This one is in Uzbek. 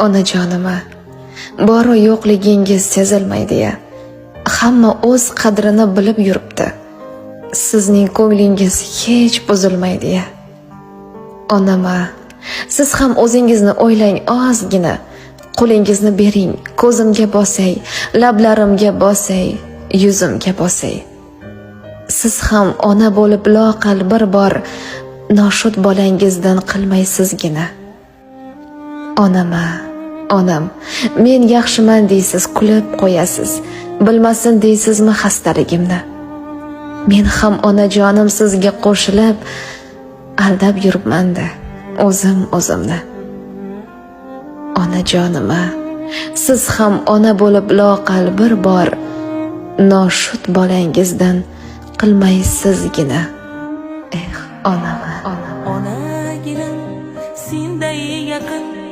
Onajonima, bor yo'qligingiz sezilmaydi-ya. Hamma o'z qadrini bilib yuribdi. Sizning ko'nglingiz hech buzilmaydi-ya. Onama, siz ham o'zingizni o'ylang ozgina. Qo'lingizni bering, ko'zimga bosay, lablarimga bosay, yuzimga bosay. Siz ham ona bo'lib loqal bir bor noshud bolangizdan qilmaysizgina. Onam, men yaxshiman deysiz, kulib qo'yasiz. Bilmasin deysizmi xastaligimni? Men ham onajonim sizga qo'shilib aldab yuribman-da, o'zimni. Onajonima, siz ham ona bo'lib loqal bir bor noshud bolangizdan qilmaysizgina. Onama. Onagilim, senday yaqin